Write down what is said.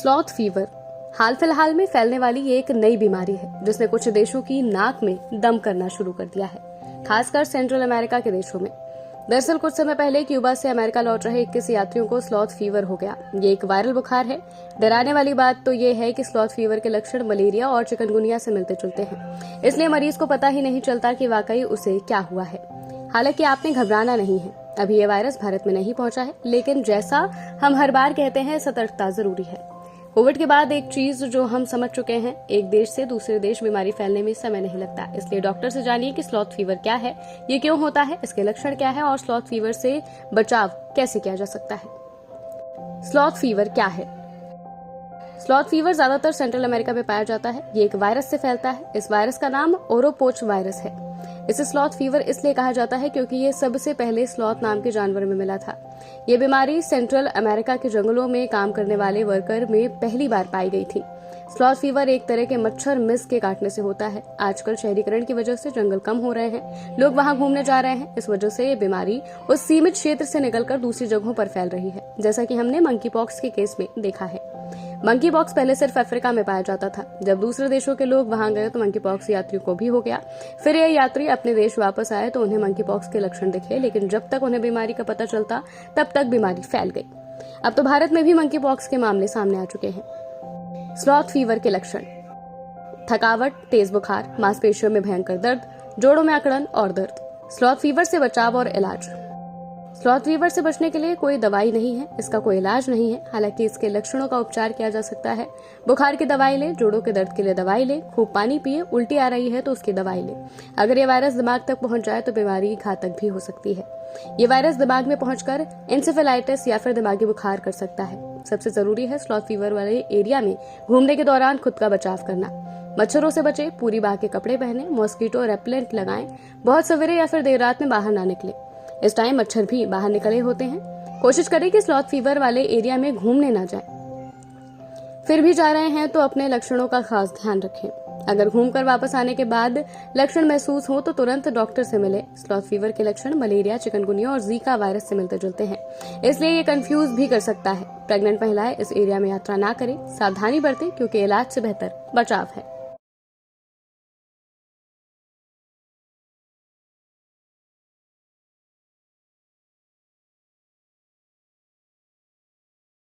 Sloth fever हाल फिलहाल में फैलने वाली एक नई बीमारी है जिसने कुछ देशों की नाक में दम करना शुरू कर दिया है, खासकर सेंट्रल अमेरिका के देशों में। दरअसल कुछ समय पहले क्यूबा से अमेरिका लौट रहे 21 यात्रियों को स्लॉथ फीवर हो गया। ये एक वायरल बुखार है। डराने वाली बात तो ये है कि स्लॉथ फीवर के लक्षण मलेरिया और चिकनगुनिया से मिलते जुलते हैं, इसलिए मरीज को पता ही नहीं चलता कि वाकई उसे क्या हुआ है। हालांकि आपने घबराना नहीं है, अभी ये वायरस भारत में नहीं पहुंचा है, लेकिन जैसा हम हर बार कहते हैं, सतर्कता जरूरी है। कोविड के बाद एक चीज जो हम समझ चुके हैं, एक देश से दूसरे देश बीमारी फैलने में समय नहीं लगता। इसलिए डॉक्टर से जानिए कि स्लॉथ फीवर क्या है, ये क्यों होता है, इसके लक्षण क्या है और स्लॉथ फीवर से बचाव कैसे किया जा सकता है। स्लॉथ फीवर क्या है? स्लॉथ फीवर ज्यादातर सेंट्रल अमेरिका में पाया जाता है। ये एक वायरस से फैलता है। इस वायरस का नाम ओरोपोच वायरस है। इसे स्लॉथ फीवर इसलिए कहा जाता है क्योंकि ये सबसे पहले स्लॉथ नाम के जानवर में मिला था। ये बीमारी सेंट्रल अमेरिका के जंगलों में काम करने वाले वर्कर में पहली बार पाई गई थी। स्लॉथ फीवर एक तरह के मच्छर मिस के काटने से होता है। आजकल शहरीकरण की वजह से जंगल कम हो रहे हैं, लोग वहां घूमने जा रहे हैं। इस वजह से ये बीमारी उस सीमित क्षेत्र से निकलकर दूसरी जगहों पर फैल रही है, जैसा कि हमने मंकी पॉक्स के केस में देखा है। मंकी पॉक्स पहले सिर्फ अफ्रीका में पाया जाता था। जब दूसरे देशों के लोग वहां गए तो मंकी पॉक्स यात्रियों को भी हो गया। फिर ये यात्री अपने देश वापस आए तो उन्हें मंकी पॉक्स के लक्षण दिखे, लेकिन जब तक उन्हें बीमारी का पता चलता तब तक बीमारी फैल गई। अब तो भारत में भी मंकी पॉक्स के मामले सामने आ चुके हैं। स्लॉथ फीवर के लक्षण: थकावट, तेज बुखार, मांसपेशियों में भयंकर दर्द, जोड़ों में अकड़न और दर्द। स्लॉथ फीवर से बचाव और इलाज: स्लॉथ फीवर से बचने के लिए कोई दवाई नहीं है, इसका कोई इलाज नहीं है। हालांकि इसके लक्षणों का उपचार किया जा सकता है। बुखार की दवाई ले, जोड़ों के दर्द के लिए दवाई ले, खूब पानी पिए, उल्टी आ रही है तो उसकी दवाई ले। अगर ये वायरस दिमाग तक पहुंच जाए तो बीमारी घातक भी हो सकती है। ये वायरस दिमाग में पहुंचकर एंसेफेलाइटिस या फिर दिमागी बुखार कर सकता है। सबसे जरूरी है स्लॉथ फीवर वाले एरिया में घूमने के दौरान खुद का बचाव करना। मच्छरों से बचे, पूरी बाह के कपड़े पहने, मॉस्किटो रेपेलेंट लगाएं, बहुत सवेरे या फिर देर रात में बाहर ना निकले। इस टाइम मच्छर भी बाहर निकले होते हैं। कोशिश करें कि स्लॉथ फीवर वाले एरिया में घूमने ना जाएं। फिर भी जा रहे हैं तो अपने लक्षणों का खास ध्यान रखें। अगर घूमकर वापस आने के बाद लक्षण महसूस हो तो तुरंत डॉक्टर से मिले। स्लॉथ फीवर के लक्षण मलेरिया, चिकनगुनिया और जीका वायरस से मिलते जुलते हैं, इसलिए ये कंफ्यूज भी कर सकता है। प्रेग्नेंट महिलाएं इस एरिया में यात्रा ना करें, सावधानी बरतें क्योंकि इलाज से बेहतर बचाव है।